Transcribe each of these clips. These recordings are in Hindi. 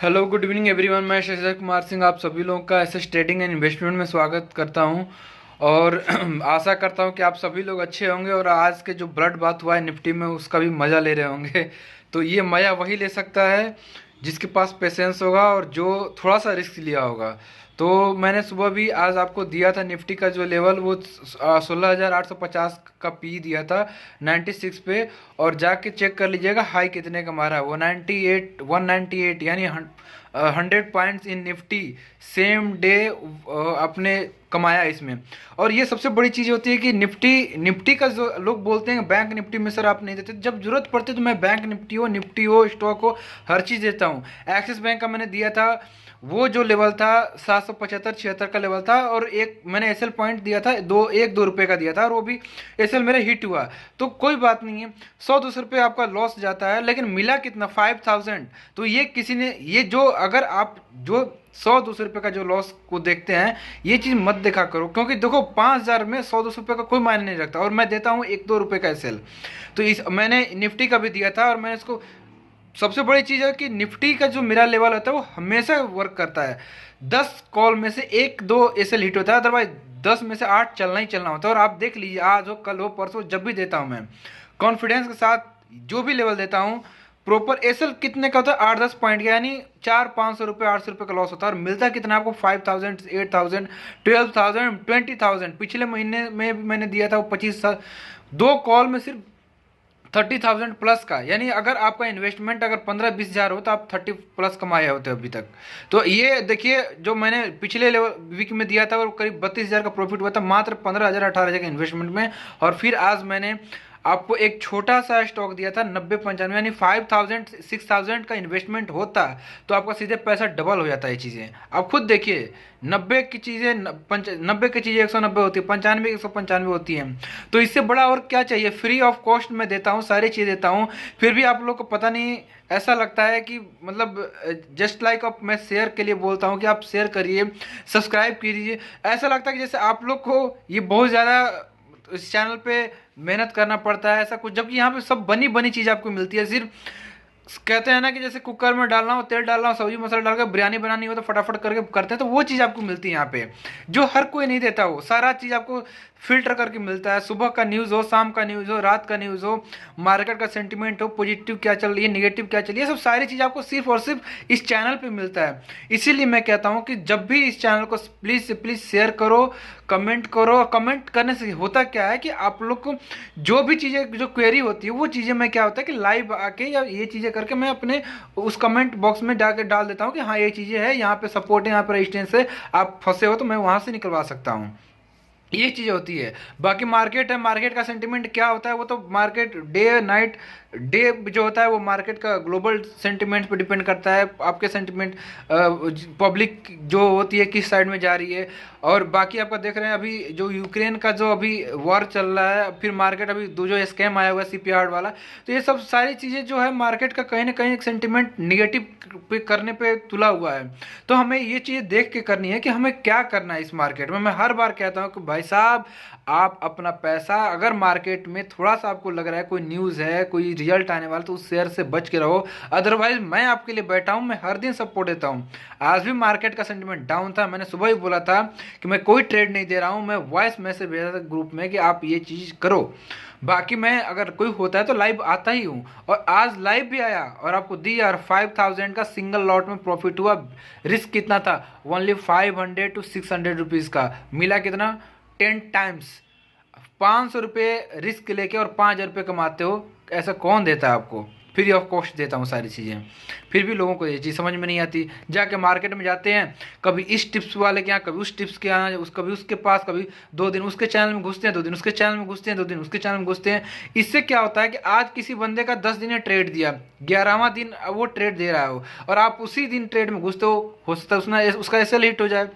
Hello good evening everyone. मैं शशि कुमार सिंह आप सभी लोगों का एसएस ट्रेडिंग एंड इन्वेस्टमेंट में स्वागत करता हूं और आशा करता हूं कि आप सभी लोग अच्छे होंगे और आज के जो ब्लड बात हुआ है निफ्टी में उसका भी मज़ा ले रहे होंगे। तो ये मज़ा वही ले सकता है जिसके पास पेशेंस होगा और जो थोड़ा सा रिस्क लिया होगा। तो मैंने सुबह भी आज आपको दिया था निफ्टी का जो लेवल वो 16,850 का पी दिया था 96 पे, और जाके चेक कर लीजिएगा हाई कितने का मारा है वो 98 198, यानी 100 points in Nifty same day अपने कमाया इसमें। और ये सबसे बड़ी चीज़ होती है कि निफ्टी का जो लोग बोलते हैं बैंक निफ्टी में सर आप नहीं देते, जब जरूरत पड़ती है तो मैं बैंक निफ्टी हो स्टॉक हो हर चीज़ देता हूँ। एक्सिस बैंक का मैंने दिया था, वो जो लेवल था 775-76 का लेवल था, और एक मैंने एसएल पॉइंट दिया था 2 रुपये का दिया था और वो भी एसएल मेरा हिट हुआ। तो कोई बात नहीं है, 100-200 रुपये आपका लॉस जाता है, लेकिन मिला कितना 5000। तो ये किसी ने ये जो अगर आप जो 100-200 रुपये का जो लॉस को देखते हैं ये चीज़ मत देखा करो, क्योंकि देखो 5000 में 100-200 रुपये का कोई मायने नहीं रखता, और मैं देता हूँ 1-2 रुपये का एसएल। तो इस मैंने निफ्टी का भी दिया था, और मैंने इसको सबसे बड़ी चीज़ है कि निफ्टी का जो मेरा लेवल होता है वो हमेशा वर्क करता है। 10 कॉल में से 1-2 एसएल हिट होता है, अदरवाइज 10 में से 8 चलना ही चलना होता है। और आप देख लीजिए आज हो कल हो परसों जब भी देता हूँ मैं कॉन्फिडेंस के साथ जो भी लेवल देता हूँ प्रॉपर एसएल कितने का होता है 8-10 पॉइंट का, यानी 400-500 रुपये 800 रुपये का लॉस होता है, और मिलता कितना आपको 5000 8000 12000 20000। पिछले महीने में भी मैंने दिया था वो 25 2 कॉल में सिर्फ 30,000 प्लस का, यानी अगर आपका इन्वेस्टमेंट अगर 15-20 हज़ार हो तो आप 30 प्लस कमाए होते अभी तक। तो ये देखिए जो मैंने पिछले लेवल वीक में दिया था वो करीब 32,000 का प्रॉफिट हुआ था मात्र 15,000-18,000 के इन्वेस्टमेंट में। और फिर आज मैंने आपको एक छोटा सा स्टॉक दिया था 90-95, यानी 5,000-6,000 का इन्वेस्टमेंट होता तो आपका सीधे पैसा डबल हो जाता है। ये चीज़ें आप खुद देखिए, 90 की चीज़ें 90 की चीज़ें 190 होती है, 95 की 195 होती हैं। तो इससे बड़ा और क्या चाहिए, फ्री ऑफ कॉस्ट में देता हूँ, सारी चीज़ देता हूँ, फिर भी आप लोग को पता नहीं ऐसा लगता है कि मतलब जस्ट लाइक अब मैं शेयर के लिए बोलता हूँ कि आप शेयर करिए सब्सक्राइब कीजिए, ऐसा लगता है कि जैसे आप लोग को ये बहुत ज़्यादा इस चैनल पे मेहनत करना पड़ता है ऐसा कुछ, जबकि यहाँ पे सब बनी बनी चीज़ आपको मिलती है। सिर्फ कहते हैं ना कि जैसे कुकर में डालना हो, तेल डालना हो, सब्जी मसाला डालकर बिरयानी बनानी हो तो फटाफट करके करते हैं, तो वो चीज़ आपको मिलती है यहाँ पे जो हर कोई नहीं देता। वो सारा चीज़ आपको फिल्टर करके मिलता है, सुबह का न्यूज़ हो, शाम का न्यूज़ हो, रात का न्यूज़ हो, मार्केट का सेंटीमेंट हो, पॉजिटिव क्या चल रही है, नेगेटिव क्या चल रही है, सब सारी चीज़ आपको सिर्फ और सिर्फ इस चैनल पे मिलता है। इसीलिए मैं कहता हूँ कि जब भी इस चैनल को प्लीज़ से प्लीज़ शेयर करो, कमेंट करो। कमेंट करने से होता क्या है कि आप लोग को जो भी चीज़ें जो क्वेरी होती है वो चीज़ें मैं क्या होता है कि लाइव आके या ये चीज़ें करके मैं अपने उस कमेंट बॉक्स में जाकर डाल देता हूँ कि हाँ ये चीज़ें है, यहाँ पे सपोर्ट है, यहाँ पे रेजिस्टेंस है, आप फंसे हो तो मैं वहाँ से निकलवा सकता हूँ। ये चीज़ होती है। बाकी मार्केट है, मार्केट का सेंटीमेंट क्या होता है वो तो मार्केट डे नाइट डे जो होता है वो मार्केट का ग्लोबल सेंटीमेंट पे डिपेंड करता है, आपके सेंटीमेंट पब्लिक जो होती है किस साइड में जा रही है। और बाकी आपका देख रहे हैं अभी जो यूक्रेन का जो अभी वॉर चल रहा है, फिर मार्केट अभी जो स्कैम आया हुआ है सीपीआर वाला, तो ये सब सारी चीज़ें जो है मार्केट का कहीं ना कहीं सेंटीमेंट निगेटिव पे करने पे तुला हुआ है। तो हमें ये चीज़ देख के करनी है कि हमें क्या करना है इस मार्केट में। मैं हर बार कहता हूँ कि भाई साहब आप अपना पैसा अगर मार्केट में थोड़ा सा आपको लग रहा है कोई न्यूज़ है, कोई रिजल्ट आने वाला, तो उस शेयर से बच के रहो। अदरवाइज मैं आपके लिए बैठा हूँ, मैं हर दिन सपोर्ट देता हूँ। आज भी मार्केट का सेंटीमेंट डाउन था, मैंने सुबह ही बोला था कि मैं कोई ट्रेड नहीं दे रहा हूँ, मैं वॉइस मैसेज भेजा था ग्रुप में कि आप ये चीज़ करो। बाकी मैं अगर कोई होता है तो लाइव आता ही हूँ, और आज लाइव भी आया और आपको दी यार 5000 का सिंगल लॉट में प्रॉफिट हुआ। रिस्क कितना था, ओनली 500-600 रुपीज़ का, मिला कितना 10 टाइम्स। 500 रुपये रिस्क लेके और 5000 रुपये कमाते हो, ऐसा कौन देता है आपको। फ्री ऑफ कॉस्ट देता हूँ सारी चीज़ें, फिर भी लोगों को ये चीज़ समझ में नहीं आती। जाके मार्केट में जाते हैं, कभी इस टिप्स वाले के यहाँ, कभी उस टिप्स के यहाँ, कभी उसके पास, कभी 2 दिन उसके चैनल में घुसते हैं, 2 दिन उसके चैनल में घुसते हैं, 2 दिन उसके चैनल में घुसते हैं। इससे क्या होता है कि आज किसी बंदे का 10 दिन ने ट्रेड दिया, 11वां दिन वो ट्रेड दे रहा हो और आप उसी दिन ट्रेड में घुसते हो सकता है उसका एसएल हिट हो जाए।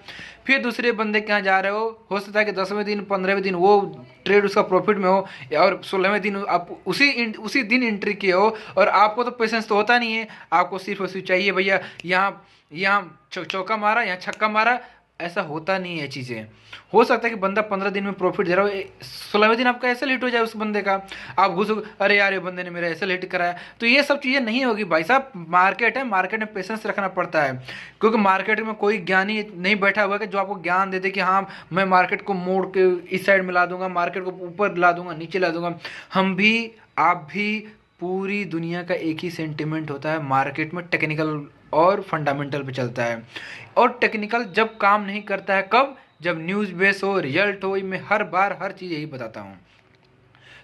फिर दूसरे बंदे के यहाँ जा रहे हो सकता है कि 10वें दिन 15वें दिन वो ट्रेड उसका प्रॉफिट में हो, और 16वें दिन आप उसी दिन एंट्री किए हो, और आपको तो पेशेंस तो होता नहीं है, आपको सिर्फ उसी चाहिए भैया यहाँ यहाँ चौका मारा, यहाँ छक्का मारा, ऐसा होता नहीं है चीज़ें। हो सकता है कि बंदा 15 दिन में प्रॉफिट दे रहा हो, 16वें दिन आपका ऐसा हिट हो जाए उस बंदे का, आप घुसो, अरे यार ये बंदे ने मेरा ऐसा हिट कराया। तो ये सब चीज़ें नहीं होगी भाई साहब। मार्केट है, मार्केट में पेशेंस रखना पड़ता है, क्योंकि मार्केट में कोई ज्ञानी नहीं बैठा हुआ है कि जो आपको ज्ञान दे दे कि हाँ मैं मार्केट को मोड़ के इस साइड में ला दूंगा, मार्केट को ऊपर ला दूंगा, नीचे ला दूंगा। हम भी, आप भी, पूरी दुनिया का एक ही सेंटिमेंट होता है मार्केट में, टेक्निकल और फंडामेंटल पे चलता है। और टेक्निकल जब काम नहीं करता है, कब? जब न्यूज़ बेस हो, रिजल्ट हो। मैं हर बार हर चीज़ यही बताता हूँ।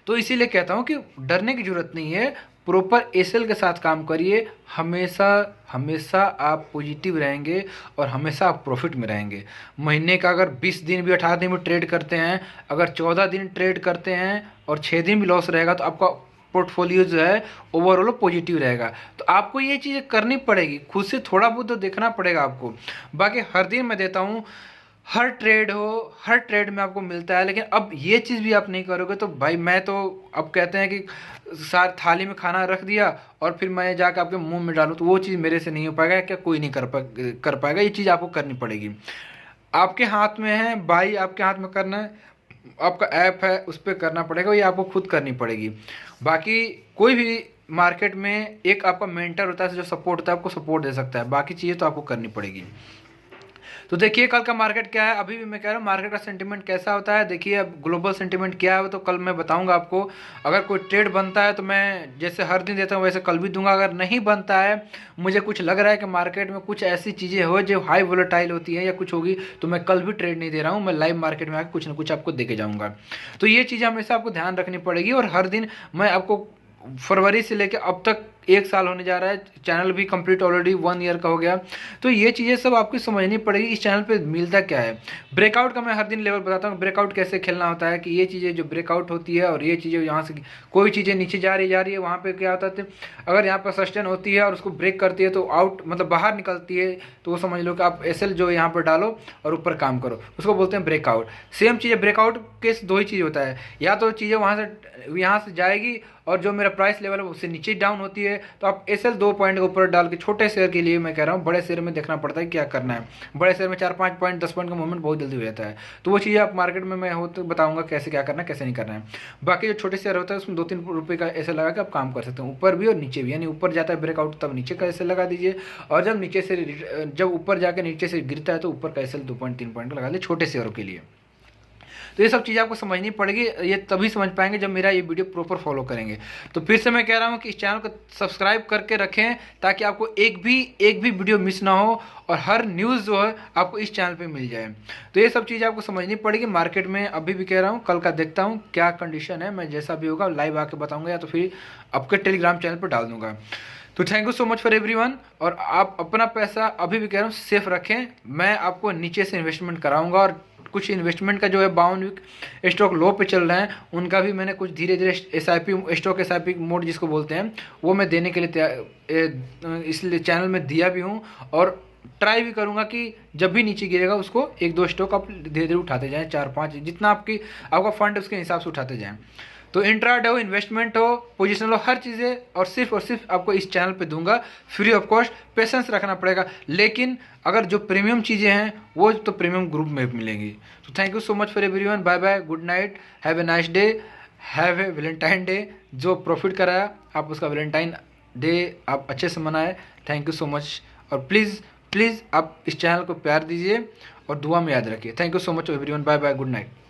तो इसीलिए कहता हूँ कि डरने की ज़रूरत नहीं है, प्रॉपर एसएल के साथ काम करिए। हमेशा हमेशा आप पॉजिटिव रहेंगे और हमेशा आप प्रॉफिट में रहेंगे। महीने का अगर 20 दिन भी 18 दिन भी ट्रेड करते हैं, अगर 14 दिन ट्रेड करते हैं और 6 दिन भी लॉस रहेगा, तो आपका पोर्टफोलियो जो है ओवरऑल पॉजिटिव रहेगा। तो आपको ये चीज़ें करनी पड़ेगी, खुद से थोड़ा बहुत तो देखना पड़ेगा आपको। बाकी हर दिन मैं देता हूँ, हर ट्रेड हो, हर ट्रेड में आपको मिलता है। लेकिन अब ये चीज़ भी आप नहीं करोगे तो भाई, मैं तो अब कहते हैं कि सार थाली में खाना रख दिया और फिर मैं जाकर आपके मुंह में डालूँ, तो वो चीज़ मेरे से नहीं हो पाएगा। क्या कोई नहीं कर पाएगा। ये चीज़ आपको करनी पड़ेगी, आपके हाथ में है भाई, आपके हाथ में करना है। आपका ऐप है, उस पर करना पड़ेगा, ये आपको खुद करनी पड़ेगी। बाकी कोई भी मार्केट में एक आपका मेंटर होता है जो सपोर्ट होता है, आपको सपोर्ट दे सकता है। बाकी चीज़ें तो आपको करनी पड़ेगी। तो देखिए कल का मार्केट क्या है। अभी भी मैं कह रहा हूँ मार्केट का सेंटीमेंट कैसा होता है। देखिए अब ग्लोबल सेंटीमेंट क्या है तो कल मैं बताऊंगा आपको। अगर कोई ट्रेड बनता है तो मैं जैसे हर दिन देता हूँ वैसे कल भी दूंगा। अगर नहीं बनता है, मुझे कुछ लग रहा है कि मार्केट में कुछ ऐसी चीज़ें हो जो हाई वोलेटाइल होती है या कुछ होगी, तो मैं कल भी ट्रेड नहीं दे रहा हूँ। मैं लाइव मार्केट में आकर कुछ ना कुछ आपको दे के जाऊँगा। तो ये चीज़ें हमेशा आपको ध्यान रखनी पड़ेगी। और हर दिन मैं आपको फरवरी से लेकर अब तक 1 साल होने जा रहा है, चैनल भी कंप्लीट ऑलरेडी 1 ईयर का हो गया। तो ये चीज़ें सब आपको समझनी पड़ेगी इस चैनल पे मिलता क्या है। ब्रेकआउट का मैं हर दिन लेवल बताता हूँ, ब्रेकआउट कैसे खेलना होता है। कि ये चीज़ें जो ब्रेकआउट होती है और ये चीज़ें यहाँ से कोई चीज़ें नीचे जा रही है वहाँ पे क्या होता है, अगर यहाँ पर सस्टेन होती है और उसको ब्रेक करती है तो आउट मतलब बाहर निकलती है, तो वो समझ लो कि आप एसएल जो यहाँ पर डालो और ऊपर काम करो, उसको बोलते हैं ब्रेकआउट। सेम चीज़ है, ब्रेकआउट केस 2 ही चीज़ होता है, या तो चीज़ें यहाँ से जाएगी और जो मेरा प्राइस लेवल है उससे नीचे डाउन होती है, तो आप एसएल 2 पॉइंट के ऊपर डाल के, छोटे शेयर के लिए मैं कह रहा हूँ, बड़े शेयर में देखना पड़ता है क्या करना है। बड़े शेयर में 4-5 पॉइंट 10 पॉइंट का मूवमेंट बहुत जल्दी हो जाता है। तो वो चीज़ें आप मार्केट में मैं हो तो बताऊंगा कैसे क्या करना है कैसे नहीं करना है। बाकी जो छोटे शेयर होता है उसमें 2-3 रुपये का ऐसे लगा के आप काम कर सकते हैं, ऊपर भी और नीचे भी। यानी ऊपर जाता है ब्रेकआउट तब नीचे का ऐसे लगा दीजिए, और जब नीचे से जब ऊपर जाकर नीचे से गिरता है तो ऊपर का ऐसे 2-3 पॉइंट लगा लीजिए छोटे शेयरों के लिए। तो ये सब चीज़ें आपको समझनी पड़ेगी, ये तभी समझ पाएंगे जब मेरा ये वीडियो प्रॉपर फॉलो करेंगे। तो फिर से मैं कह रहा हूँ कि इस चैनल को सब्सक्राइब करके रखें ताकि आपको एक भी वीडियो मिस ना हो और हर न्यूज़ जो है आपको इस चैनल पे मिल जाए। तो ये सब चीज़ें आपको समझनी पड़ेगी मार्केट में। अभी भी कह रहा हूँ, कल का देखता हूँ क्या कंडीशन है, मैं जैसा भी होगा लाइव आके बताऊँगा या तो फिर आपके टेलीग्राम चैनल पर डाल दूँगा। तो thank you so much for everyone. और आप अपना पैसा अभी भी कह रहा हूँ सेफ रखें। मैं आपको नीचे से इन्वेस्टमेंट कराऊंगा और कुछ इन्वेस्टमेंट का जो है बाउंड वीक स्टॉक लो पे चल रहे हैं, उनका भी मैंने कुछ धीरे धीरे स्टॉक एसआईपी मोड जिसको बोलते हैं वो मैं देने के लिए इसलिए चैनल में दिया भी हूँ। और ट्राई भी करूँगा कि जब भी नीचे गिरेगा उसको 1-2 स्टॉक आप धीरे धीरे उठाते जाएँ, 4-5 जितना आपका फंड उसके हिसाब से उठाते जाएँ। तो इंट्राडे हो, इन्वेस्टमेंट हो, पोजीशनल हो, हर चीज़ें और सिर्फ आपको इस चैनल पे दूंगा फ्री ऑफ कॉस्ट। पेशेंस रखना पड़ेगा, लेकिन अगर जो प्रीमियम चीज़ें हैं वो तो प्रीमियम ग्रुप में मिलेंगी। तो thank you so much for everyone. Bye bye, good night, have a nice day, have a Valentine day. जो प्रॉफिट कराया आप उसका वैलेंटाइन डे आप अच्छे से मनाएं। थैंक यू सो मच। और प्लीज़ आप इस चैनल को प्यार दीजिए और दुआ में याद रखिए। Thank you so much everyone. Bye bye, good night.